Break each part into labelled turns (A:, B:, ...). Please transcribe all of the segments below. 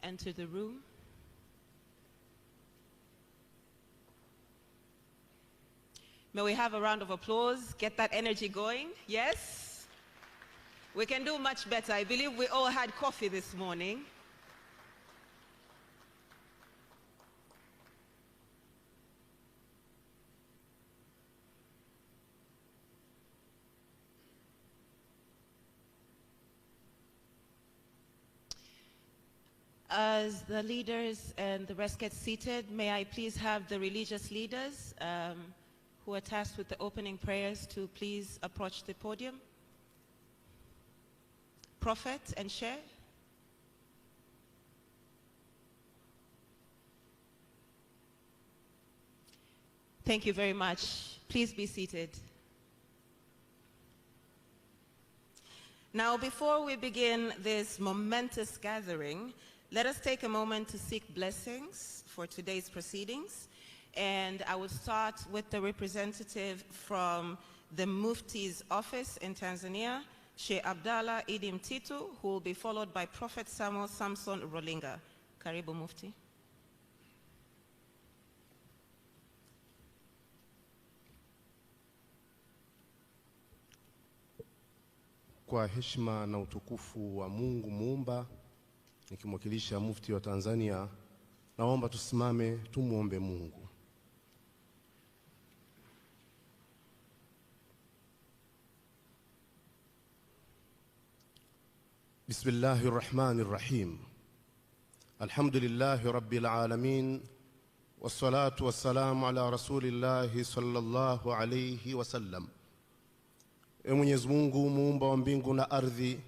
A: enter the room. May we have a round of applause, get that energy going, yes? We can do much better. I believe we all had coffee this morning. As the leaders and the rest get seated, may I please have the religious leaders who are tasked with the opening prayers to please approach the podium. Prophet and share. Thank you very much. Please be seated. Now, before we begin this momentous gathering, let us take a moment to seek blessings for today's proceedings. And I will start with the representative from the Mufti's office in Tanzania, Sheikh Abdallah Idi Mtitu, who will be followed by Prophet Samuel Samson Rolinga. Karibu Mufti.
B: Kwa heshima na utukufu wa Mungu Muumba, nikimwakilisha Mufti wa Tanzania, naomba tusimame tumuombe Mungu. Bismillahir Rahmanir Rahim. Alhamdulillahi Rabbil Alamin. Wassalatu wassalamu ala Rasulillahi sallallahu alayhi wasallam. Mwenyezi Mungu muumba wa mbingu na ardhi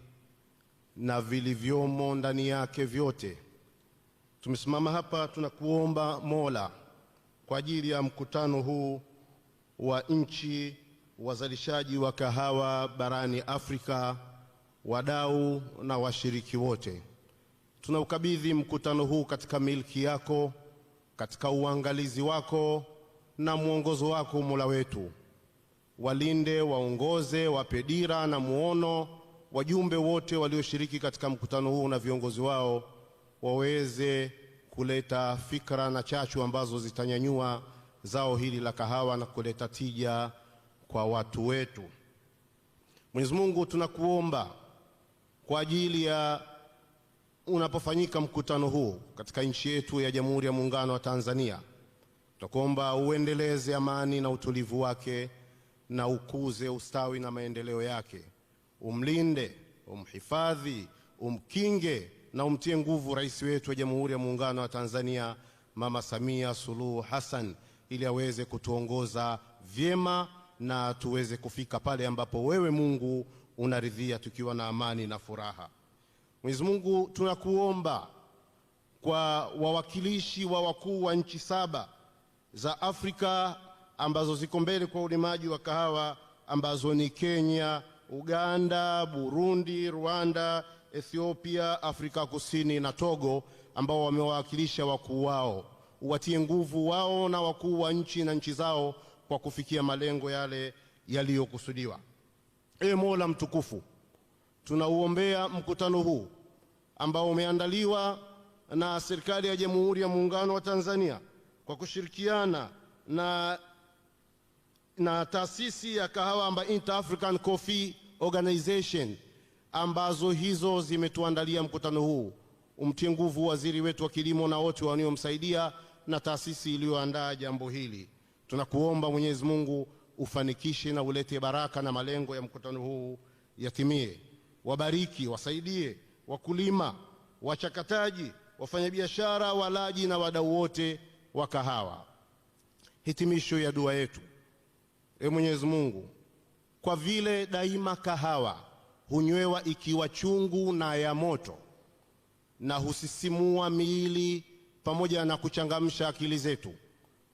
B: na vilivyomo ndani yake vyote, tumesimama hapa tunakuomba Mola kwa ajili ya mkutano huu wa nchi wazalishaji wa kahawa barani Afrika, wadau na washiriki wote. Tunaukabidhi mkutano huu katika milki yako, katika uangalizi wako na mwongozo wako Mola wetu. Walinde, waongoze, wape dira na muono wajumbe wote walioshiriki katika mkutano huu na viongozi wao, waweze kuleta fikra na chachu ambazo zitanyanyua zao hili la kahawa na kuleta tija kwa watu wetu. Mwenyezi Mungu, tunakuomba kwa ajili ya unapofanyika mkutano huu katika nchi yetu ya Jamhuri ya Muungano wa Tanzania, tunakuomba uendeleze amani na utulivu wake na ukuze ustawi na maendeleo yake. Umlinde, umhifadhi, umkinge na umtie nguvu rais wetu wa Jamhuri ya Muungano wa Tanzania Mama Samia Suluhu Hassan, ili aweze kutuongoza vyema na tuweze kufika pale ambapo wewe Mungu unaridhia, tukiwa na amani na furaha. Mwenyezi Mungu, tunakuomba kwa wawakilishi wa wakuu wa nchi 7 za Afrika ambazo ziko mbele kwa ulimaji wa kahawa, ambazo ni Kenya, Uganda, Burundi, Rwanda, Ethiopia, Afrika Kusini na Togo, ambao wamewakilisha wakuu wao. Uwatie nguvu wao na wakuu wa nchi na nchi zao kwa kufikia malengo yale yaliyokusudiwa. Mola mtukufu, tunauombea mkutano huu ambao umeandaliwa na serikali ya Jamhuri ya Muungano wa Tanzania kwa kushirikiana na taasisi ya kahawa amba Inter African Coffee Organization, ambazo hizo zimetuandalia mkutano huu. Umtie nguvu waziri wetu wa kilimo na wote wanaomsaidia na taasisi iliyoandaa jambo hili. Tunakuomba Mwenyezi Mungu ufanikishe na ulete baraka na malengo ya mkutano huu yatimie. Wabariki, wasaidie wakulima, wachakataji, wafanyabiashara, walaji na wadau wote wa kahawa. Hitimisho ya dua yetu. Mwenyezi Mungu, kwa vile daima kahawa hunywewa ikiwa chungu na ya moto, na husisimua miili pamoja na kuchangamsha akili zetu,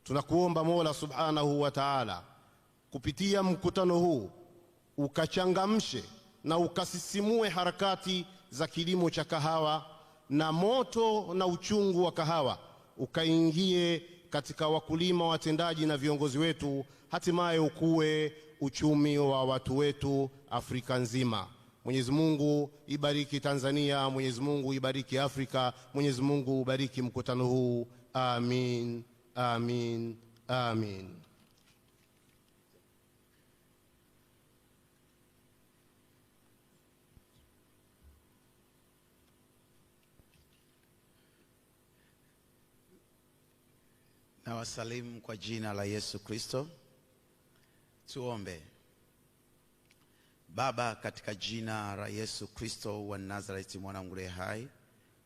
B: tunakuomba Mola Subhanahu wa Ta'ala, kupitia mkutano huu ukachangamshe na ukasisimue harakati za kilimo cha kahawa, na moto na uchungu wa kahawa ukaingie katika wakulima, watendaji na viongozi wetu, hatimaye ukue uchumi wa watu wetu Afrika nzima. Mwenyezi Mungu ibariki Tanzania, Mwenyezi Mungu ibariki Afrika, Mwenyezi Mungu ubariki mkutano huu. Amin, amin, amin.
C: Na wasalimu kwa jina la Yesu Kristo. Tuombe. Baba, katika jina la Yesu Kristo wa Nazareti, mwanangu hai,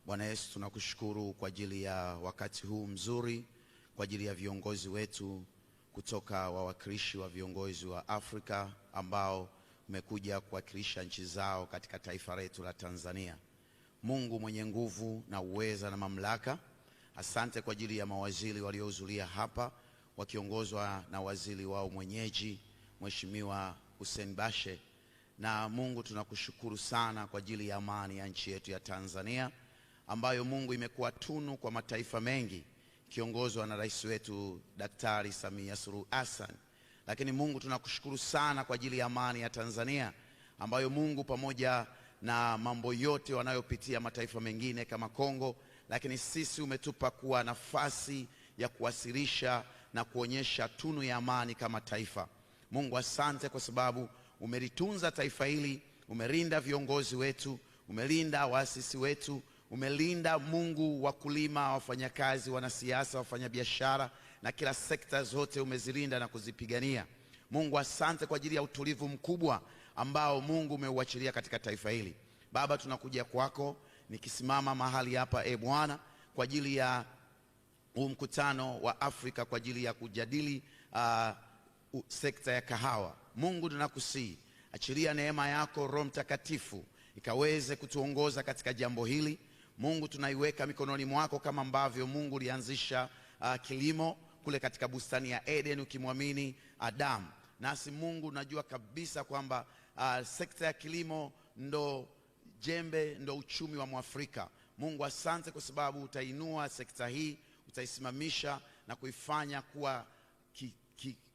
C: Bwana Yesu, tunakushukuru kwa ajili ya wakati huu mzuri, kwa ajili ya viongozi wetu kutoka wawakilishi wa viongozi wa Afrika ambao umekuja kuwakilisha nchi zao katika taifa letu la Tanzania. Mungu mwenye nguvu na uweza na mamlaka, asante kwa ajili ya mawaziri waliohudhuria hapa wakiongozwa na waziri wao mwenyeji Mheshimiwa Hussein Bashe. Na Mungu, tunakushukuru sana kwa ajili ya amani ya nchi yetu ya Tanzania ambayo Mungu imekuwa tunu kwa mataifa mengi kiongozwa na rais wetu Daktari Samia Suluhu Hassan. Lakini Mungu, tunakushukuru sana kwa ajili ya amani ya Tanzania ambayo Mungu, pamoja na mambo yote wanayopitia mataifa mengine kama Kongo, lakini sisi umetupa kuwa nafasi ya kuwasilisha na kuonyesha tunu ya amani kama taifa. Mungu, asante kwa sababu umelitunza taifa hili, umelinda viongozi wetu, umelinda waasisi wetu, umelinda Mungu wakulima, wafanyakazi, wanasiasa, wafanyabiashara na kila sekta zote umezilinda na kuzipigania. Mungu, asante kwa ajili ya utulivu mkubwa ambao Mungu umeuachilia katika taifa hili. Baba, tunakuja kwako nikisimama mahali hapa Bwana kwa ajili ya mkutano wa Afrika kwa ajili ya kujadili sekta ya kahawa. Mungu, tunakusihi achilia neema yako Roho Mtakatifu ikaweze kutuongoza katika jambo hili. Mungu, tunaiweka mikononi mwako kama ambavyo Mungu lianzisha kilimo kule katika bustani ya Eden ukimwamini Adam. Nasi Mungu, najua kabisa kwamba sekta ya kilimo ndo jembe, ndo uchumi wa Mwafrika. Mungu, asante kwa sababu utainua sekta hii, utaisimamisha na kuifanya kuwa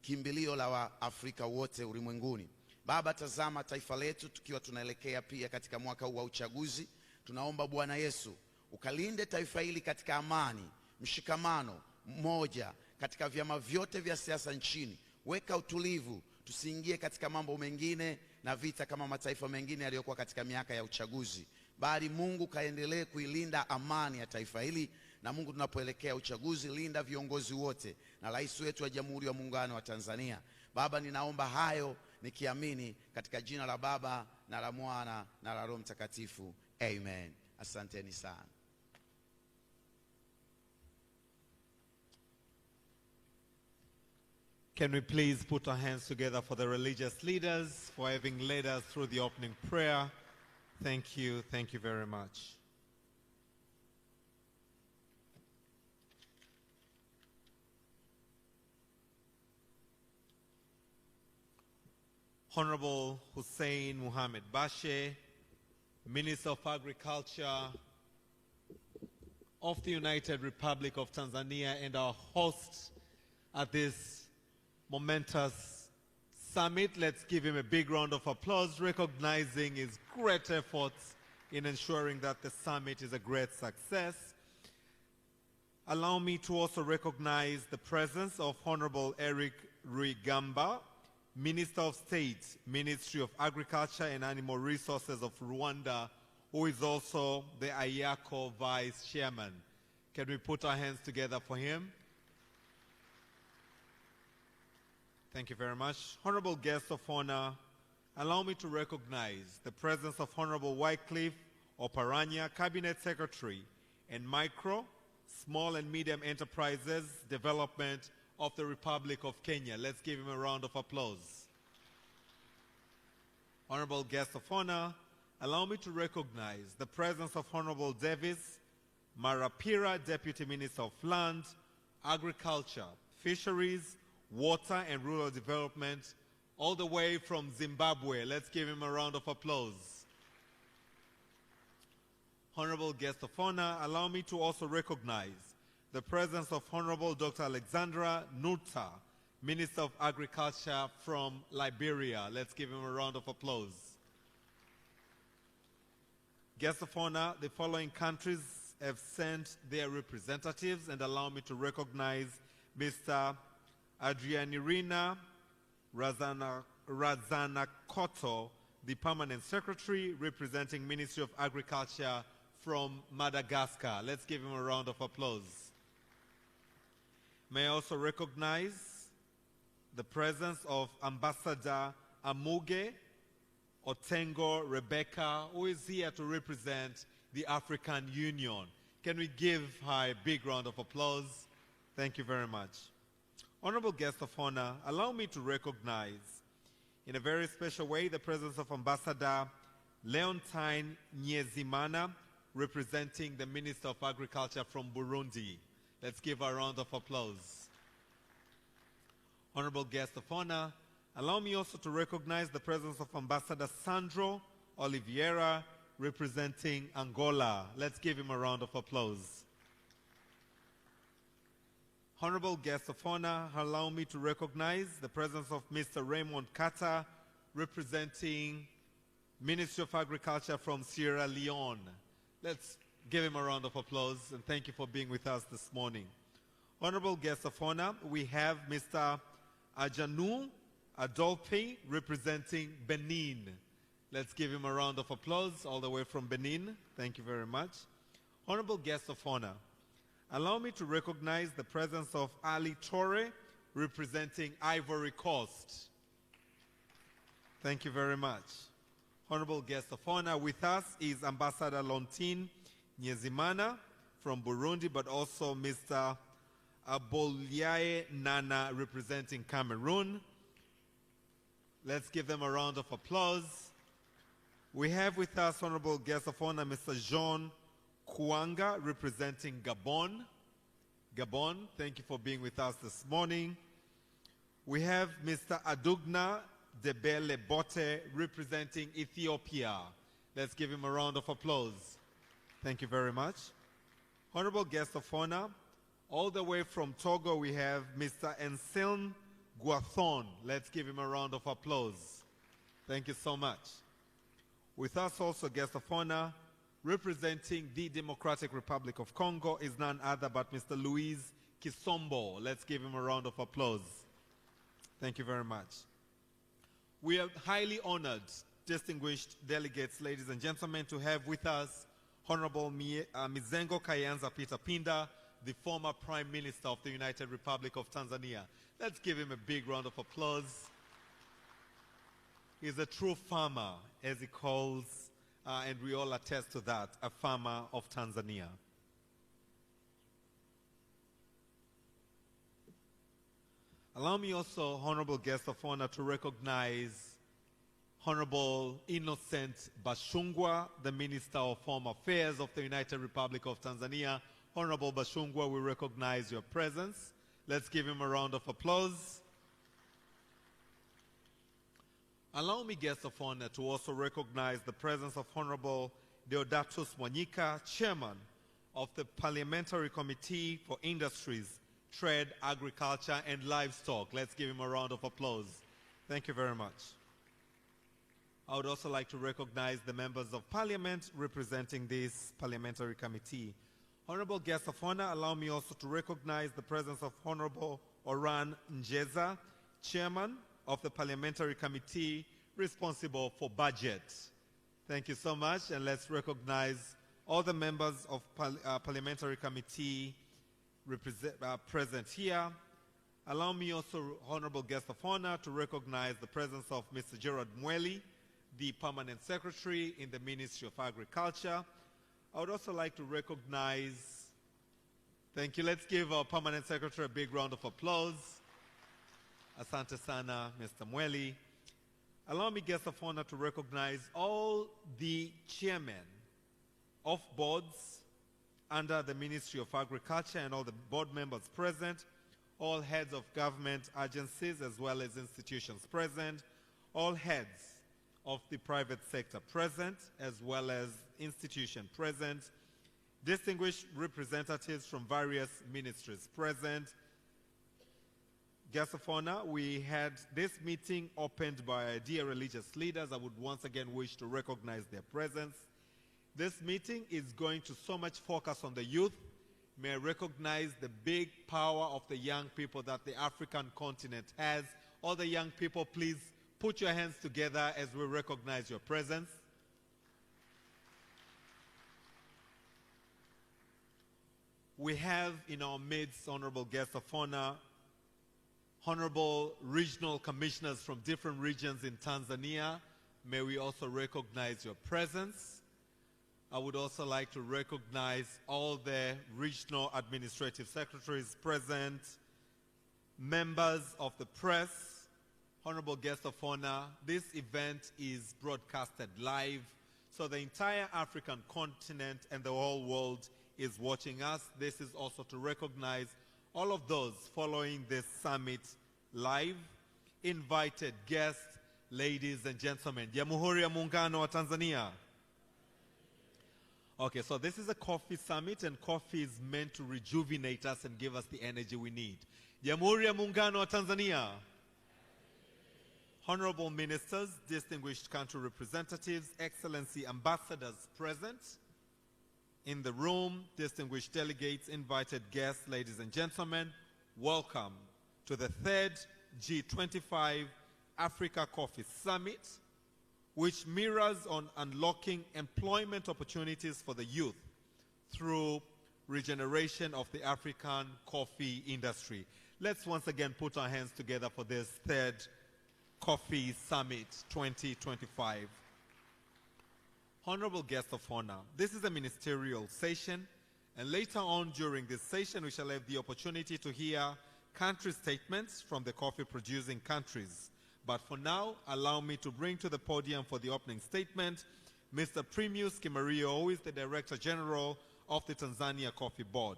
C: kimbilio la Waafrika wote ulimwenguni. Baba, tazama taifa letu tukiwa tunaelekea pia katika mwaka huu wa uchaguzi. Tunaomba Bwana Yesu ukalinde taifa hili katika amani, mshikamano, mmoja katika vyama vyote vya siasa nchini. Weka utulivu, tusiingie katika mambo mengine na vita kama mataifa mengine yaliyokuwa katika miaka ya uchaguzi. Bali Mungu kaendelee kuilinda amani ya taifa hili. Na Mungu, tunapoelekea uchaguzi, linda viongozi wote na rais wetu wa Jamhuri ya Muungano wa Tanzania. Baba, ninaomba hayo nikiamini katika jina la Baba na la Mwana na la Roho Mtakatifu. Amen. Asanteni sana.
D: Can we please put our hands together for the religious leaders for having led us through the opening prayer? Thank you very much. Honorable Hussein Muhammad Bashe, Minister of Agriculture of the United Republic of Tanzania and our host at this momentous summit. Let's give him a big round of applause, recognizing his great efforts in ensuring that the summit is a great success. Allow me to also recognize the presence of Honorable Eric Rwigamba, Minister of State, Ministry of Agriculture and Animal Resources of Rwanda, who is also the IACO Vice Chairman. Can we put our hands together for him? Thank you very much. Honorable guests of honor, allow me to recognize the presence of Honorable Wycliffe Oparanya, Cabinet Secretary and Micro, Small and Medium Enterprises Development of the Republic of Kenya. Let's give him a round of applause. Honorable guests of honor, allow me to recognize the presence of Honorable Davis Marapira, Deputy Minister of Land, Agriculture, Fisheries, Water and Rural Development, all the way from Zimbabwe. Let's give him a round of applause. Honorable guest of honor, allow me to also recognize the presence of Honorable Dr. Alexandra Nuta, Minister of Agriculture from Liberia. Let's give him a round of applause. Guests of honor, the following countries have sent their representatives, and allow me to recognize Mr. Adrianirina Razanakoto, the Permanent Secretary representing Ministry of Agriculture from Madagascar. Let's give him a round of applause. May I also recognize the presence of Ambassador Amuge Otengo Rebecca, who is here to represent the African Union. Can we give her a big round of applause? Thank you very much. Honorable guests of honor, allow me to recognize in a very special way the presence of Ambassador Leontine Nyezimana, representing the Minister of Agriculture from Burundi. Let's give her a round of applause. Honorable guests of honor, allow me also to recognize the presence of Ambassador Sandro Oliveira, representing Angola. Let's give him a round of applause. Honorable guests of honor, allow me to recognize the presence of Mr. Raymond Kata, representing Ministry of Agriculture from Sierra Leone. Let's give him a round of applause, and thank you for being with us this morning. Honorable guests of honor, we have Mr. Ajanu Adolpe, representing Benin. Let's give him a round of applause all the way from Benin. Thank you very much. Honorable guests of honor, allow me to recognize the presence of Ali Torre, representing Ivory Coast. Thank you very much. Honorable guests of honor, with us is Ambassador Lontine Nyezimana from Burundi, but also Mr. Aboliae Nana, representing Cameroon. Let's give them a round of applause. We have with us honorable guest of honor, Mr. Jean Kuanga, representing Gabon. Gabon, thank you for being with us this morning. We have Mr. Adugna Debele Bote, representing Ethiopia. Let's give him a round of applause. Thank you very much. Honorable guest of honor, all the way from Togo, we have Mr. Anselme Guathon. Let's give him a round of applause. Thank you so much. With us also, guest of honor, representing the Democratic Republic of Congo is none other but Mr. Louis Kisombo. Let's give him a round of applause. Thank you very much. We are highly honored, distinguished delegates, ladies and gentlemen, to have with us Honorable Mizengo Kayanza Peter Pinda, the former Prime Minister of the United Republic of Tanzania. Let's give him a big round of applause. He's a true farmer, as he calls, and we all attest to that, a farmer of Tanzania. Allow me also, honorable guest of honor, to recognize Honorable Innocent Bashungwa, the Minister of Home Affairs of the United Republic of Tanzania. Honorable Bashungwa, we recognize your presence. Let's give him a round of applause. Allow me, guests of honor, to also recognize the presence of Honorable Deodatus Mwanyika, Chairman of the Parliamentary Committee for Industries, Trade, Agriculture, and Livestock. Let's give him a round of applause. Thank you very much. I would also like to recognize the members of Parliament representing this Parliamentary Committee. Honorable guests of honor, allow me also to recognize the presence of Honorable Oran Njeza, Chairman of the Parliamentary Committee responsible for budget. Thank you so much, and let's recognize all the members of Parliamentary Committee present here. Allow me also, honorable guest of honor, to recognize the presence of Mr. Gerard Mweli, the Permanent Secretary in the Ministry of Agriculture. I would also like to recognize, thank you, let's give our Permanent Secretary a big round of applause. Asante sana, Mr. Mweli. Allow me, guests of honor, to recognize all the chairmen of boards under the Ministry of Agriculture and all the board members present, all heads of government agencies as well as institutions present, all heads of the private sector present as well as institution present, distinguished representatives from various ministries present. Guests of honor, we had this meeting opened by our dear religious leaders. I would once again wish to recognize their presence. This meeting is going to so much focus on the youth. May I recognize the big power of the young people that the African continent has. All the young people, please put your hands together as we recognize your presence. We have in our midst honorable guests of honor, honorable regional commissioners from different regions in Tanzania. May we also recognize your presence. I would also like to recognize all the regional administrative secretaries present, members of the press, honorable guests of honor. This event is broadcasted live, so the entire African continent and the whole world is watching us. This is also to recognize all of those following this summit live, invited guests, ladies and gentlemen. Jamhuri ya Muungano wa Tanzania. Okay, so this is a coffee summit, and coffee is meant to rejuvenate us and give us the energy we need. Jamhuri ya Muungano wa Tanzania. Honorable ministers, distinguished country representatives, excellency ambassadors present in the room, distinguished delegates, invited guests, ladies and gentlemen, welcome to the third G25 Africa Coffee Summit, which mirrors on unlocking employment opportunities for the youth through regeneration of the African coffee industry. Let's once again put our hands together for this third Coffee Summit 2025. Honorable guests of honor, this is a ministerial session, and later on during this session we shall have the opportunity to hear country statements from the coffee producing countries. But for now, allow me to bring to the podium for the opening statement Mr. Primus Kimario, who is the Director General of the Tanzania Coffee Board.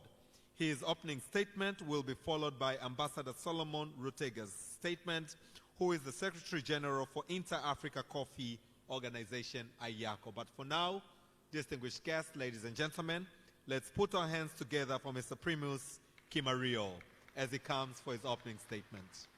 D: His opening statement will be followed by Ambassador Solomon Rutega's statement, who is the Secretary General for Inter-Africa Coffee Organization, IACO. But for now, distinguished guests, ladies and gentlemen, let's put our hands together for Mr. Primus Kimario as he comes for his opening statement.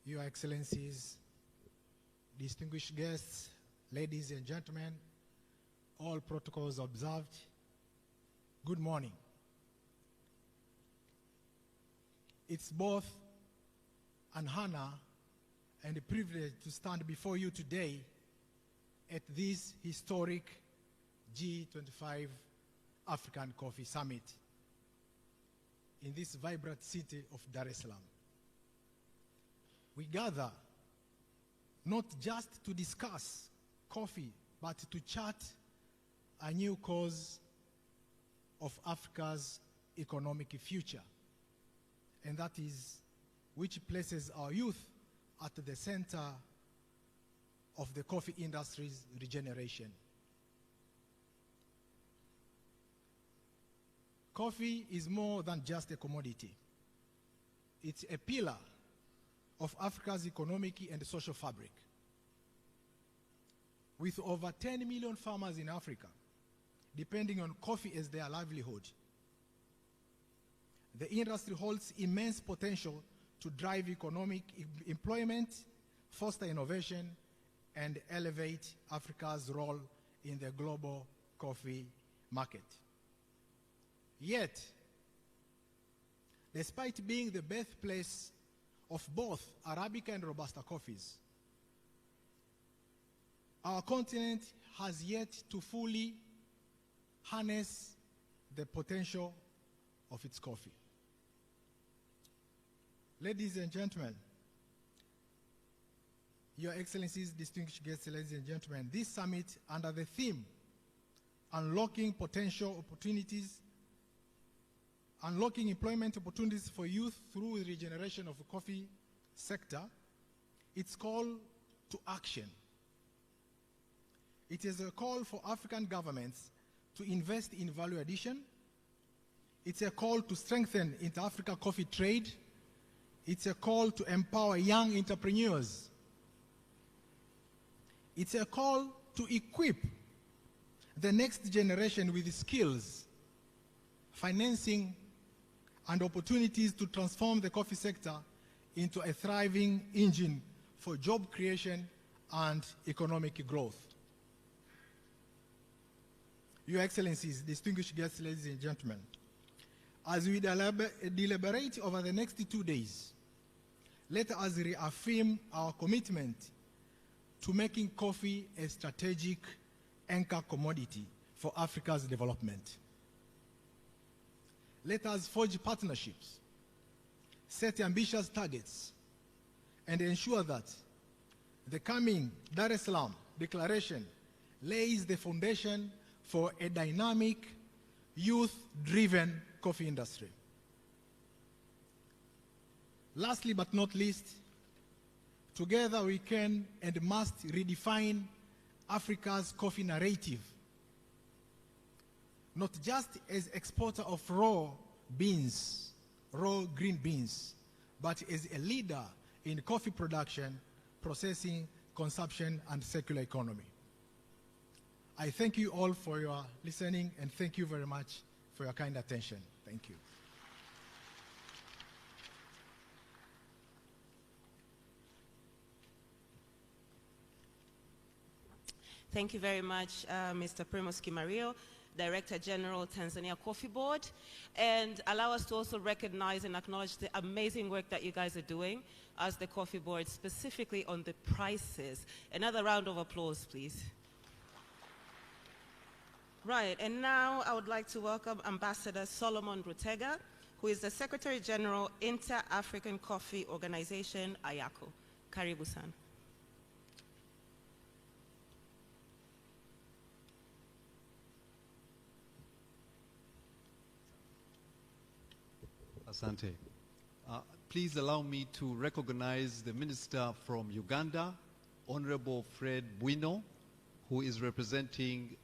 E: Your Excellencies, distinguished guests, ladies and gentlemen, all protocols observed, good morning. It's both an honor and a privilege to stand before you today at this historic G25 African Coffee Summit in this vibrant city of Dar es Salaam. We gather not just to discuss coffee, but to chart a new course of Africa's economic future, and that is which places our youth at the center of the coffee industry's regeneration. Coffee is more than just a commodity. It's a pillar of Africa's economic and social fabric. With over 10 million farmers in Africa depending on coffee as their livelihood, the industry holds immense potential to drive economic employment, foster innovation, and elevate Africa's role in the global coffee market. Yet, despite being the birthplace of both Arabica and Robusta coffees, our continent has yet to fully harness the potential of its coffee. Ladies and gentlemen, Your Excellencies, distinguished guests, ladies and gentlemen, this summit under the theme, Unlocking Potential Opportunities, Unlocking Employment Opportunities for Youth Through the Regeneration of the Coffee Sector, it's call to action. It is a call for African governments to invest in value addition, It's a call to strengthen inter-Africa coffee trade. It's a call to empower young entrepreneurs. It's a call to equip the next generation with skills, financing, and opportunities to transform the coffee sector into a thriving engine for job creation and economic growth. Your Excellencies, distinguished guests, ladies and gentlemen, as we deliberate over the next 2 days, let us reaffirm our commitment to making coffee a strategic anchor commodity for Africa's development. Let us forge partnerships, set ambitious targets, and ensure that the coming Dar es Salaam Declaration lays the foundation for a dynamic, youth-driven coffee industry. Lastly but not least, together we can and must redefine Africa's coffee narrative, not just as exporter of raw beans, raw green beans, but as a leader in coffee production, processing, consumption, and circular economy. I thank you all for your listening, and thank you very much for your kind attention. Thank you.
A: Thank you very much, Mr. Primoz Kimario, Director General, Tanzania Coffee Board. And allow us to also recognize and acknowledge the amazing work that you guys are doing as the Coffee Board, specifically on the prices. Another round of applause, please. Right, and now I would like to welcome Ambassador Solomon Rutega, who is the Secretary General, Inter-African Coffee Organization, IACO. Karibu-san.
F: Asante. Please allow me to recognize the Minister from Uganda, Honorable Fred Bwino, who is representing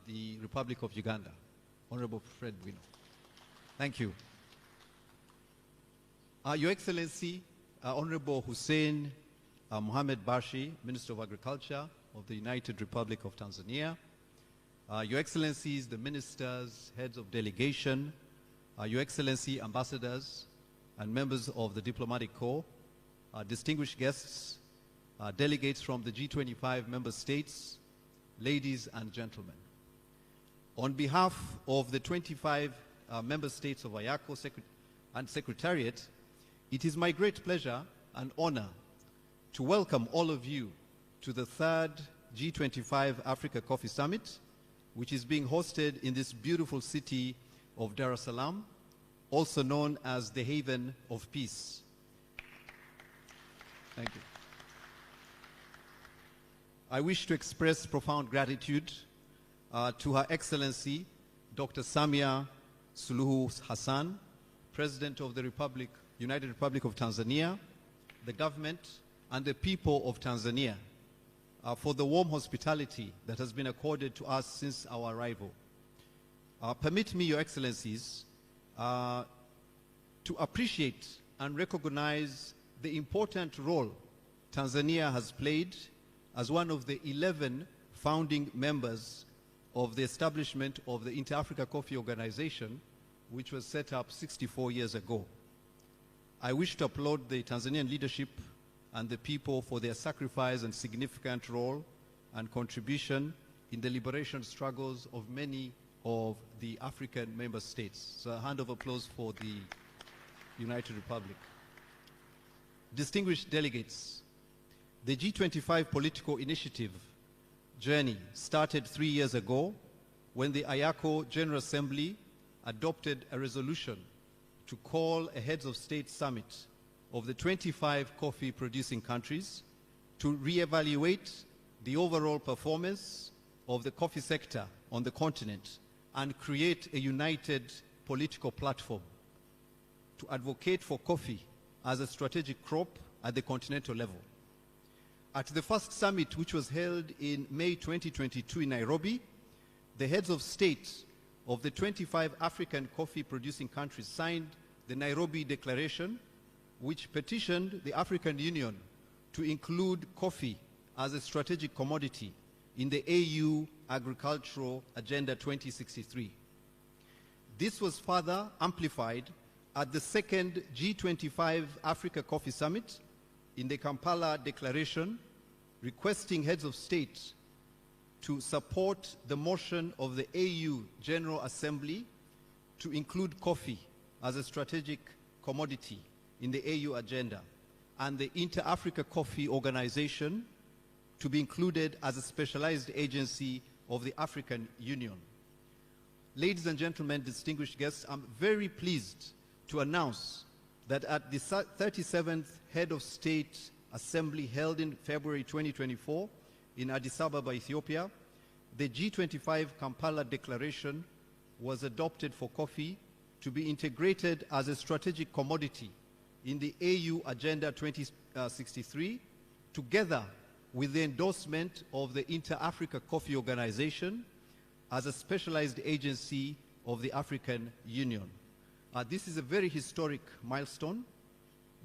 F: the Republic of Uganda. Honorable Fred Bwino. Thank you. Your Excellency, Honorable Hussein Mohamed Bashi, Minister of Agriculture of the United Republic of Tanzania, Your Excellencies, the Ministers, Heads of Delegation, Your Excellency, Ambassadors, and members of the Diplomatic Corps, distinguished guests, delegates from the G25 member states, ladies and gentlemen. On behalf of the 25 member states of IACO and Secretariat, it is my great pleasure and honor to welcome all of you to the third G25 Africa Coffee Summit, which is being hosted in this beautiful city of Dar es Salaam, also known as the Haven of Peace. Thank you. I wish to express profound gratitude to Her Excellency, Dr. Samia Suluhu Hassan, President of the United Republic of Tanzania, the government, and the people of Tanzania for the warm hospitality that has been accorded to us since our arrival. Permit me, Your Excellencies, to appreciate and recognize the important role Tanzania has played as one of the 11 founding members of the establishment of the Inter-Africa Coffee Organization, which was set up 64 years ago. I wish to applaud the Tanzanian leadership and the people for their sacrifice and significant role and contribution in the liberation struggles of many of the African member states. So a hand of applause for the United Republic. Distinguished delegates, the G25 political initiative journey started 3 years ago when the IACO General Assembly adopted a resolution to call a heads of state summit of the 25 coffee producing countries to reevaluate the overall performance of the coffee sector on the continent and create a united political platform to advocate for coffee as a strategic crop at the continental level. At the first summit, which was held in May 2022 in Nairobi, the heads of state of the 25 African coffee producing countries signed the Nairobi Declaration, which petitioned the African Union to include coffee as a strategic commodity in the AU Agricultural Agenda 2063. This was further amplified at the second G25 Africa Coffee Summit in the Kampala Declaration, requesting heads of state to support the motion of the AU General Assembly to include coffee as a strategic commodity in the AU agenda, and the Inter-Africa Coffee Organization to be included as a specialized agency of the African Union. Ladies and gentlemen, distinguished guests, I'm very pleased to announce that at the 37th Head of State Assembly held in February 2024 in Addis Ababa, Ethiopia, the G25 Kampala Declaration was adopted for coffee to be integrated as a strategic commodity in the AU Agenda 2063, together with the endorsement of the Inter-Africa Coffee Organization as a specialized agency of the African Union. This is a very historic milestone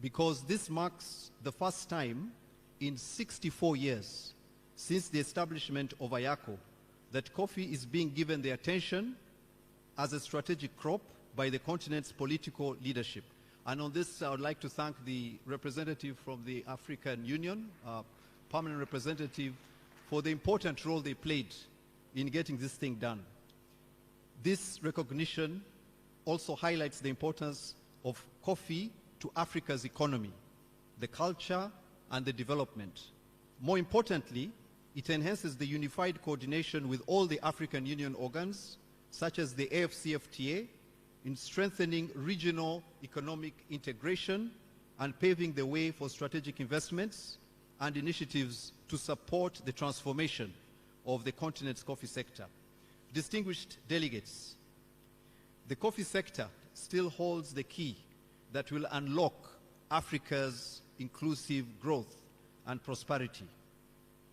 F: because this marks the first time in 64 years since the establishment of IACO that coffee is being given the attention as a strategic crop by the continent's political leadership. And on this, I would like to thank the representative from the African Union, permanent representative, for the important role they played in getting this thing done. This recognition also highlights the importance of coffee to Africa's economy, the culture, and the development. More importantly, it enhances the unified coordination with all the African Union organs, such as the AFCFTA, in strengthening regional economic integration and paving the way for strategic investments and initiatives to support the transformation of the continent's coffee sector. Distinguished delegates, the coffee sector still holds the key that will unlock Africa's inclusive growth and prosperity.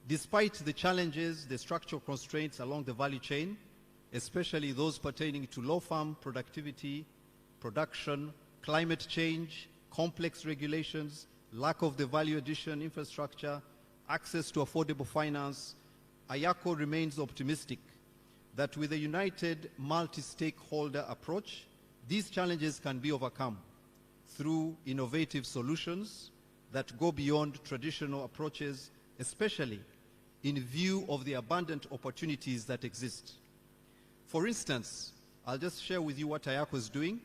F: Despite the challenges, the structural constraints along the value chain, especially those pertaining to low farm productivity, production, climate change, complex regulations, lack of the value addition infrastructure, access to affordable finance, IACO remains optimistic that with a united multi-stakeholder approach, these challenges can be overcome through innovative solutions that go beyond traditional approaches, especially in view of the abundant opportunities that exist. For instance, I'll just share with you what IACO is doing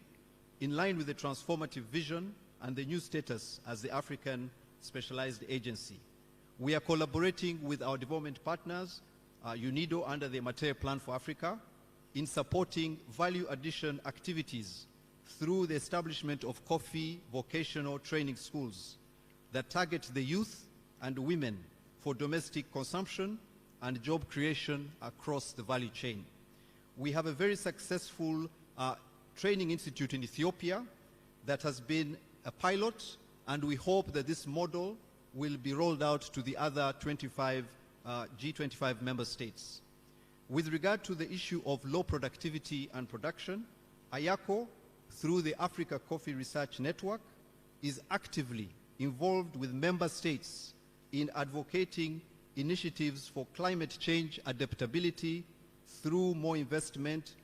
F: in line with the transformative vision and the new status as the African Specialized Agency. We are collaborating with our development partners, UNIDO under the Material Plan for Africa, in supporting value addition activities through the establishment of coffee vocational training schools that target the youth and women for domestic consumption and job creation across the value chain. We have a very successful training institute in Ethiopia that has been a pilot, and we hope that this model will be rolled out to the other 25 G25 member states. With regard to the issue of low productivity and production, IACO, through the Africa Coffee Research Network, is actively involved with member states in advocating initiatives for climate change adaptability through more investment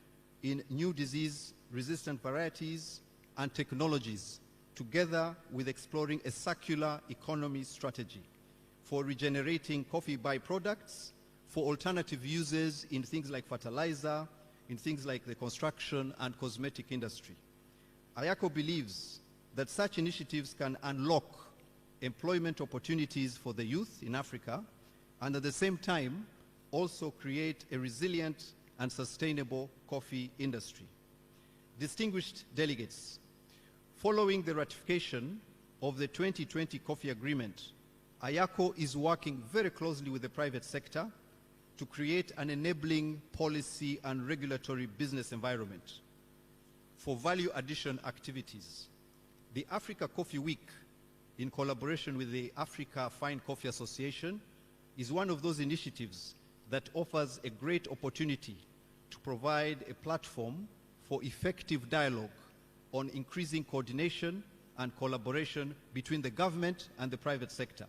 F: in new disease-resistant varieties and technologies, together with exploring a circular economy strategy for regenerating coffee byproducts, for alternative uses in things like fertilizer, in things like the construction and cosmetic industry. IACO believes that such initiatives can unlock employment opportunities for the youth in Africa, and at the same time also create a resilient and sustainable coffee industry. Distinguished delegates, following the ratification of the 2020 Coffee Agreement, IACO is working very closely with the private sector to create an enabling policy and regulatory business environment for value addition activities. The Africa Coffee Week, in collaboration with the Africa Fine Coffee Association, is one of those initiatives that offers a great opportunity to provide a platform for effective dialogue on increasing coordination and collaboration between the government and the private sector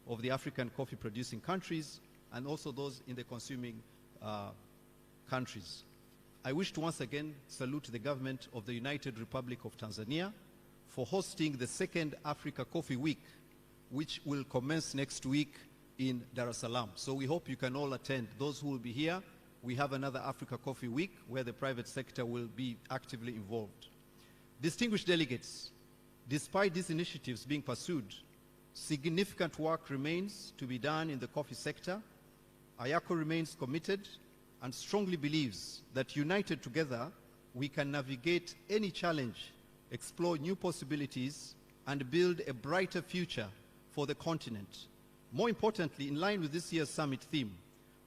F: of the African coffee producing countries and also those in the consuming countries. I wish to once again salute the government of the United Republic of Tanzania for hosting the second Africa Coffee Week, which will commence next week in Dar es Salaam. So we hope you can all attend. Those who will be here, we have another Africa Coffee Week where the private sector will be actively involved. Distinguished delegates, despite these initiatives being pursued, significant work remains to be done in the coffee sector. IACO remains committed and strongly believes that united together, we can navigate any challenge, explore new possibilities, and build a brighter future for the continent. More importantly, in line with this year's summit theme,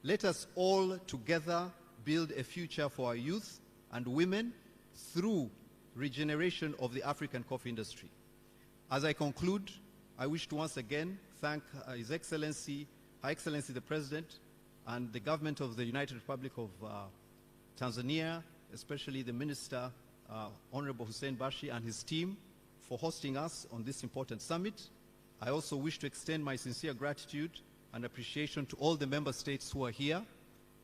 F: let us all together build a future for our youth and women through regeneration of the African coffee industry. As I conclude, I wish to once again thank His Excellency, Her Excellency the President, and the government of the United Republic of Tanzania, especially the Minister, Honorable Hussein Bashi, and his team for hosting us on this important summit. I also wish to extend my sincere gratitude and appreciation to all the member states who are here,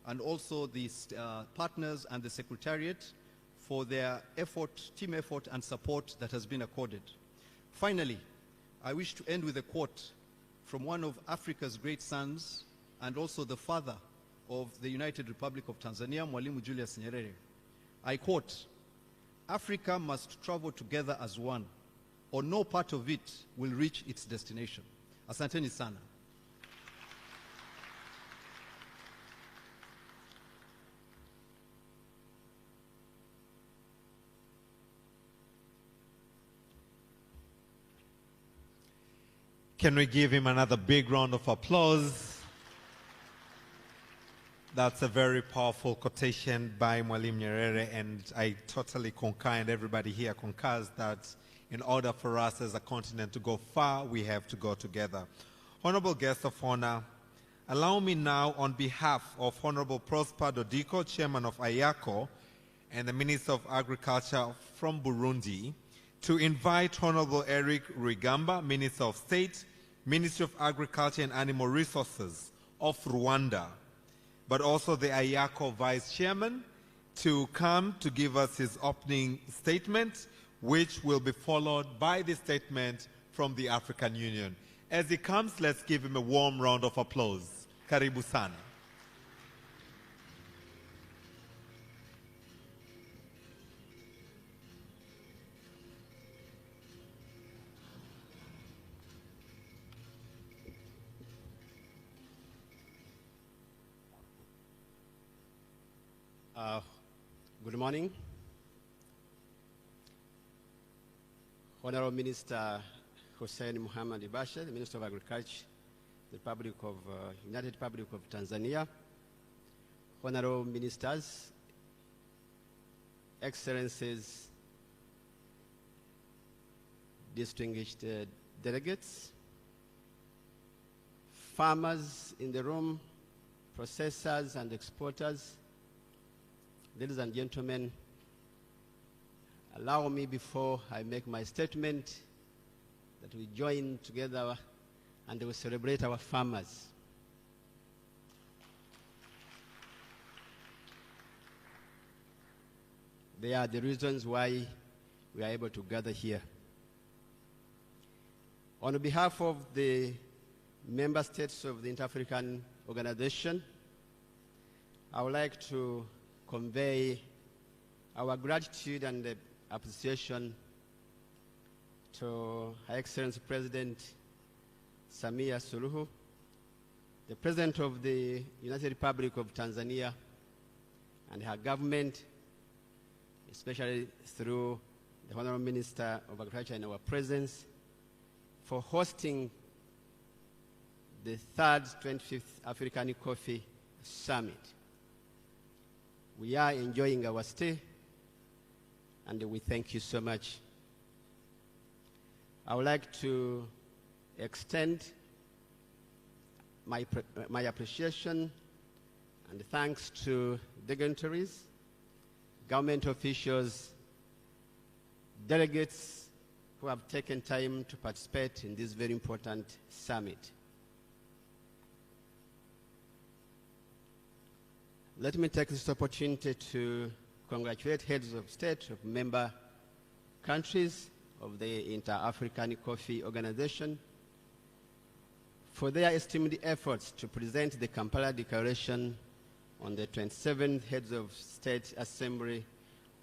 F: and also the partners and the Secretariat for their effort, team effort and support that has been accorded. Finally, I wish to end with a quote from one of Africa's great sons and also the father of the United Republic of Tanzania, Mwalimu Julius Nyerere. I quote, "Africa must travel together as one, or no part of it will reach its destination." Asanteni sana.
D: Can we give him another big round of applause? That's a very powerful quotation by Mwalimu Nyerere, and I totally concur, and everybody here concurs, that in order for us as a continent to go far, we have to go together. Honorable guests of honor, allow me now on behalf of Honorable Prosper Dodiko, Chairman of IACO, and the Minister of Agriculture from Burundi, to invite Honorable Eric Rwigamba, Minister of State, Ministry of Agriculture and Animal Resources of Rwanda, but also the IACO Vice Chairman, to come to give us his opening statement, which will be followed by the statement from the African Union. As he comes, let's give him a warm round of applause. Karibu sana.
G: Good morning. Honorable Minister Hussein Muhammad Bashe, the Minister of Agriculture, the United Republic of Tanzania, Honorable Ministers, Excellencies, distinguished delegates, farmers in the room, processors and exporters, ladies and gentlemen, allow me, before I make my statement, that we join together and we celebrate our farmers. They are the reasons why we are able to gather here. On behalf of the member states of the Inter-African Organization, I would like to convey our gratitude and appreciation to Her Excellency President Samia Suluhu, the President of the United Republic of Tanzania, and her government, especially through the Honorable Minister of Agriculture in our presence, for hosting the third 25th African Coffee Summit. We are enjoying our stay, and we thank you so much. I would like to extend my appreciation and thanks to dignitaries government officials, delegates who have taken time to participate in this very important summit. Let me take this opportunity to congratulate heads of state of member countries of the Inter-African Coffee Organization for their esteemed efforts to present the Kampala Declaration on the 27th Heads of State Assembly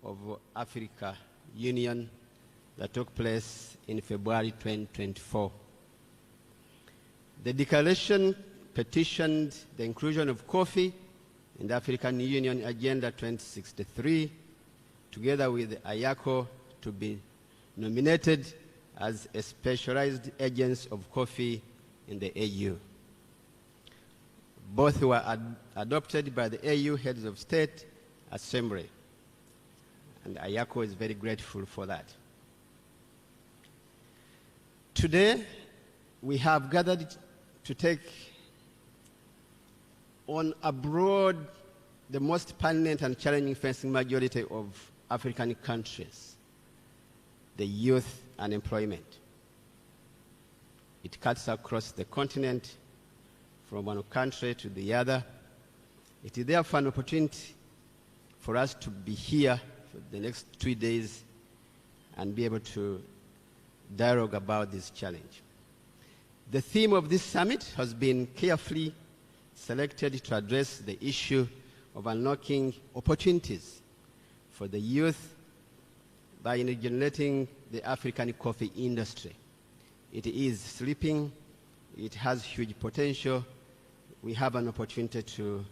G: of Africa Union that took place in February 2024. The declaration petitioned the inclusion of coffee in the African Union Agenda 2063, together with IACO, to be nominated as a specialized agents of coffee in the AU. Both were adopted by the AU Heads of State Assembly, and IACO is very grateful for that. Today, we have gathered to take on abroad the most pertinent and challenging facing majority of African countries, the youth unemployment. It cuts across the continent from one country to the other. It is therefore an opportunity for us to be here for the next 2 days and be able to dialogue about this challenge. The theme of this summit has been carefully selected to address the issue of unlocking opportunities for the youth by regenerating the African coffee industry. It is sleeping, it has huge potential. We have an opportunity to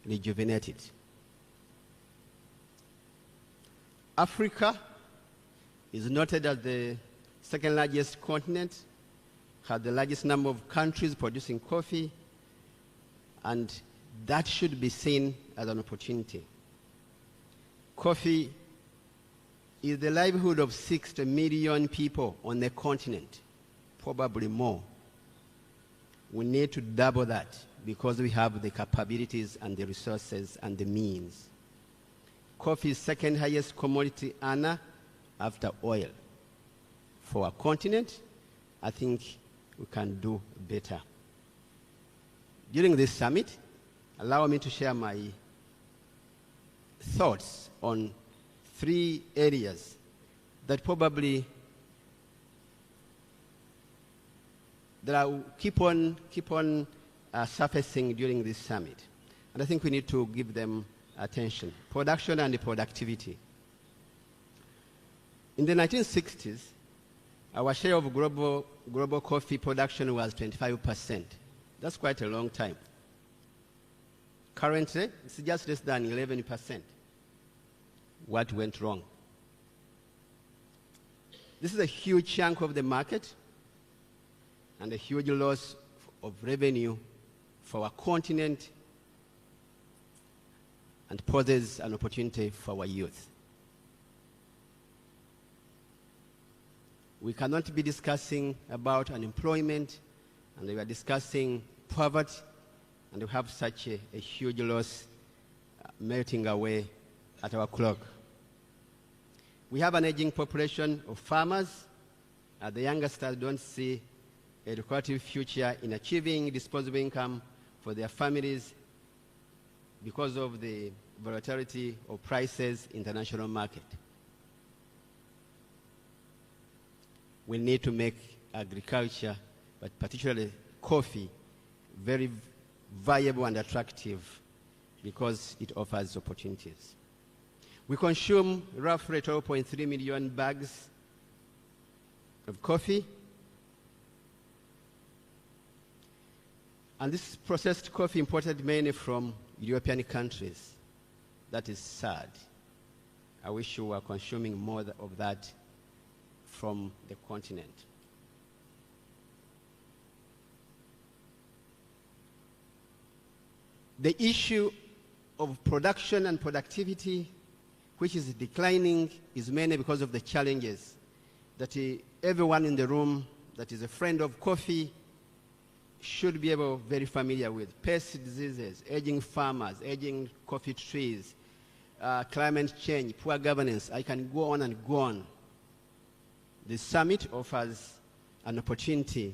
G: rejuvenate it. Africa is noted as the second largest continent, has the largest number of countries producing coffee, and that should be seen as an opportunity. Coffee is the livelihood of 60 million people on the continent, probably more. We need to double that because we have the capabilities and the resources and the means. Coffee is second highest commodity earner after oil. For our continent, I think we can do better. During this summit, allow me to share my thoughts on 3 areas that probably that will keep on surfacing during this summit. And I think we need to give them attention. Production and productivity. In the 1960s, our share of global coffee production was 25%. That's quite a long time. Currently, it's just less than 11%. What went wrong? This is a huge chunk of the market and a huge loss of revenue for our continent and poses an opportunity for our youth. We cannot be discussing about unemployment, and we are discussing poverty, and we have such a huge loss melting away at our clock. We have an aging population of farmers. The youngsters don't see a lucrative future in achieving disposable income for their families because of the volatility of prices in the international market. We need to make agriculture, but particularly coffee, very viable and attractive because it offers opportunities. We consume roughly 12.3 million bags of coffee. And this is processed coffee imported mainly from European countries. That is sad. I wish we were consuming more of that from the continent. The issue of production and productivity, which is declining, is mainly because of the challenges that everyone in the room that is a friend of coffee should be very familiar with. Pest diseases, aging farmers, aging coffee trees, climate change, poor governance. I can go on and go on. The summit offers an opportunity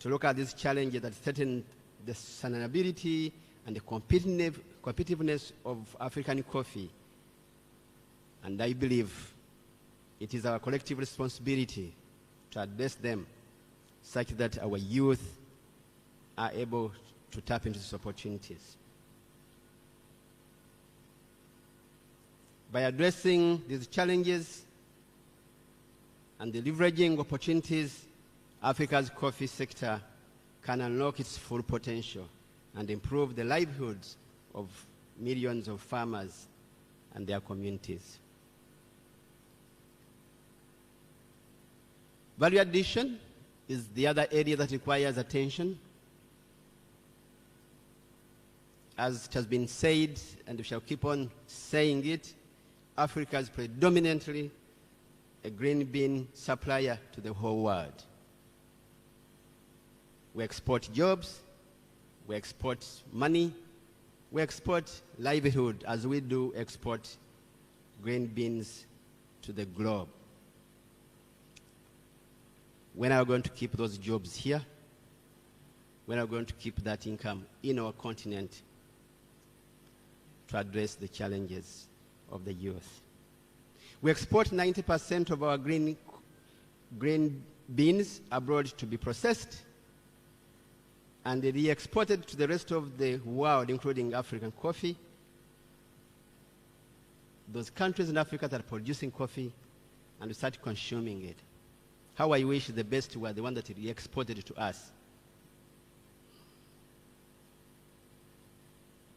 G: to look at these challenges that threaten the sustainability and the competitiveness of African coffee. And I believe it is our collective responsibility to address them such that our youth are able to tap into these opportunities. By addressing these challenges and the leveraging opportunities, Africa's coffee sector can unlock its full potential and improve the livelihoods of millions of farmers and their communities. Value addition is the other area that requires attention. As it has been said, and we shall keep on saying it, Africa is predominantly a green bean supplier to the whole world. We export jobs, we export money, we export livelihood as we do export green beans to the globe. When are we going to keep those jobs here? When are we going to keep that income in our continent to address the challenges of the youth? We export 90% of our green beans abroad to be processed and re-exported to the rest of the world, including African coffee. Those countries in Africa that are producing coffee and we start consuming it. How I wish the best were the one that re-exported to us.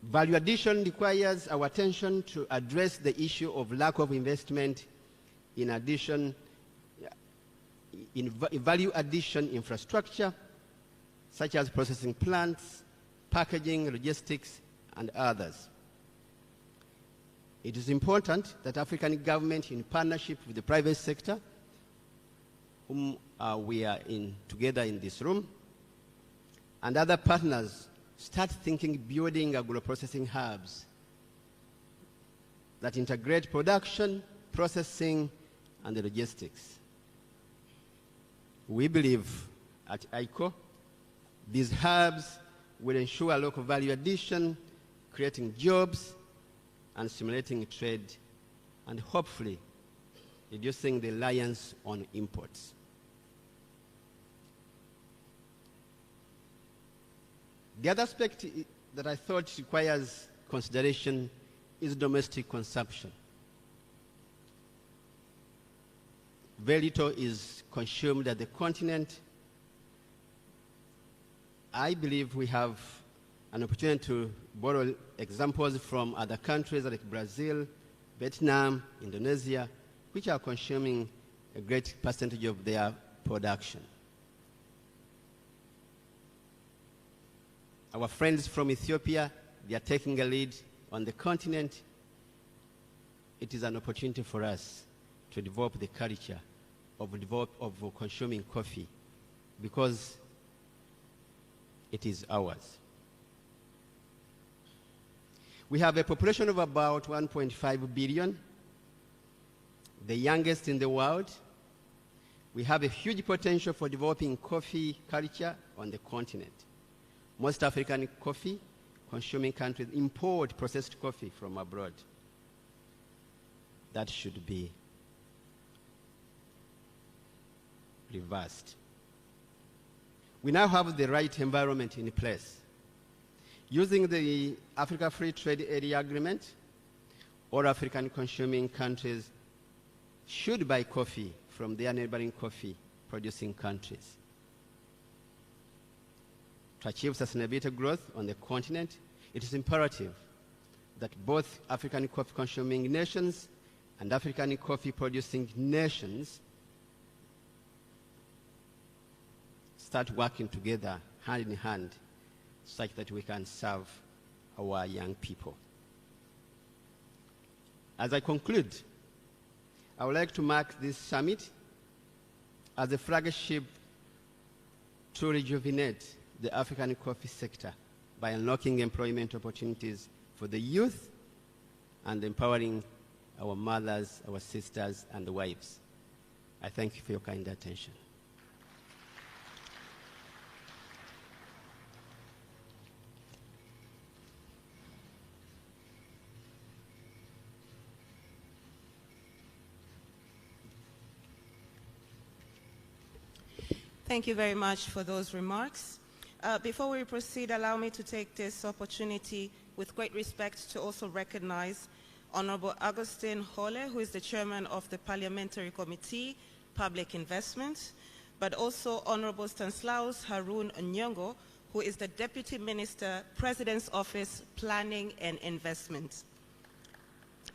G: Value addition requires our attention to address the issue of lack of investment in value addition infrastructure, such as processing plants, packaging, logistics, and others. It is important that African government, in partnership with the private sector, whom we are together in this room, and other partners, start thinking building agro-processing hubs that integrate production, processing, and the logistics. We believe at IACO, these hubs will ensure local value addition, creating jobs, and stimulating trade, and hopefully reducing the reliance on imports. The other aspect that I thought requires consideration is domestic consumption. Very little is consumed at the continent. I believe we have an opportunity to borrow examples from other countries like Brazil, Vietnam, Indonesia, which are consuming a great percentage of their production. Our friends from Ethiopia, they are taking a lead on the continent. It is an opportunity for us to develop the culture of consuming coffee because it is ours. We have a population of about 1.5 billion, the youngest in the world. We have a huge potential for developing coffee culture on the continent. Most African coffee consuming countries import processed coffee from abroad. That should be reversed. We now have the right environment in place. Using the Africa Free Trade Area Agreement, all African consuming countries should buy coffee from their neighboring coffee producing countries. To achieve sustainability growth on the continent, it is imperative that both African coffee consuming nations and African coffee producing nations start working together hand in hand such that we can serve our young people. As I conclude, I would like to mark this summit as a flagship to rejuvenate the African coffee sector by unlocking employment opportunities for the youth and empowering our mothers, our sisters, and wives. I thank you for your kind attention.
A: Thank you very much for those remarks. Before we proceed, allow me to take this opportunity with great respect to also recognize Honorable Augustine Hole, who is the chairman of the Parliamentary Committee, Public Investment, but also Honorable Stanislaus Harun Nyongo, who is the Deputy Minister, President's Office, Planning and Investment.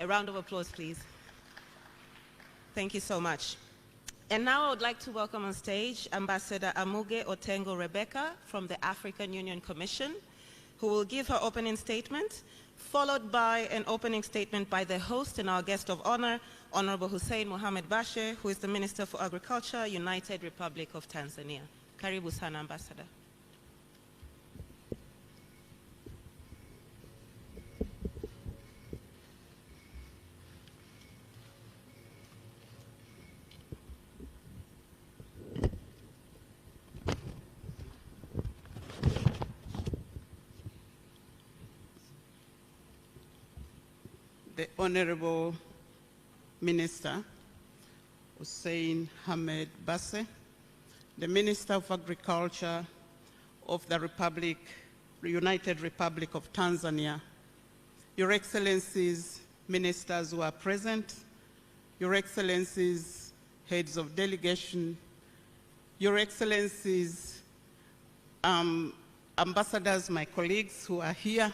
A: A round of applause, please. Thank you so much. And now I would like to welcome on stage Ambassador Amuge Otengo Rebecca from the African Union Commission, who will give her opening statement, followed by an opening statement by the host and our guest of honor, Honorable Hussein Mohamed Bashe, who is the Minister for Agriculture, United Republic of Tanzania. Karibu sana, Ambassador.
H: The Honorable Minister Hussein Mohamed Bashe, the Minister of Agriculture of the United Republic of Tanzania, Your Excellencies, Ministers who are present, Your Excellencies, Heads of Delegation, Your Excellencies, Ambassadors, my colleagues who are here,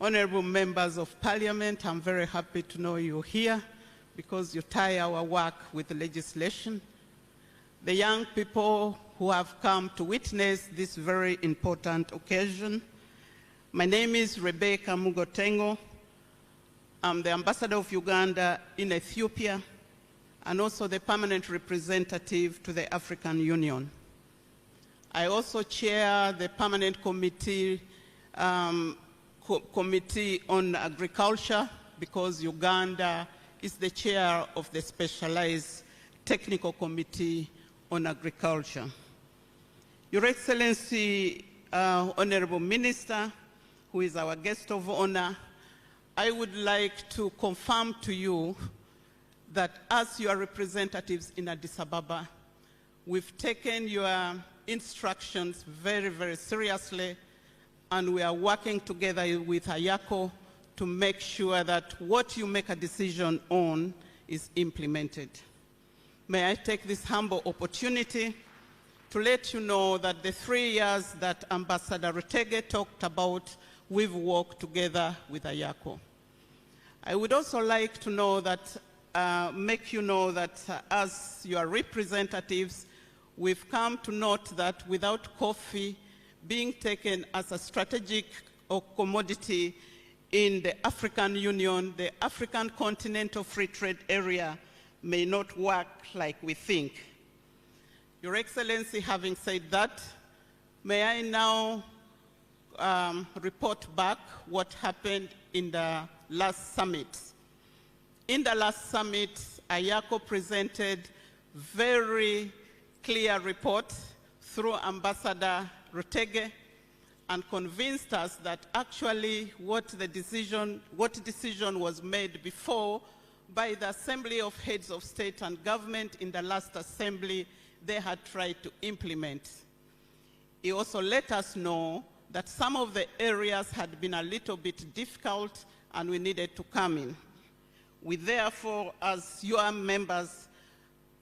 H: Honorable Members of Parliament, I'm very happy to know you're here because you tie our work with the legislation. The young people who have come to witness this very important occasion. My name is Rebecca Mugotengo. I'm the Ambassador of Uganda in Ethiopia and also the permanent representative to the African Union. I also chair the permanent committee Committee on Agriculture because Uganda is the chair of the Specialized Technical Committee on Agriculture. Your Excellency, Honorable Minister, who is our guest of honor, I would like to confirm to you that as your representatives in Addis Ababa, we've taken your instructions very, very seriously, and we are working together with IACO to make sure that what you make a decision on is implemented. May I take this humble opportunity to let you know that the 3 years that Ambassador Rutege talked about, we've worked together with IACO. I would also like to know that, make you know that as your representatives, we've come to note that without coffee being taken as a strategic or commodity in the African Union, the African Continental Free Trade Area may not work like we think. Your Excellency, having said that, may I now report back what happened in the last summit. In the last summit, IACO presented very clear report through Ambassador Rutege and convinced us that actually what decision was made before by the Assembly of Heads of State and Government in the last assembly, they had tried to implement. He also let us know that some of the areas had been a little bit difficult and we needed to come in. We therefore, as your members,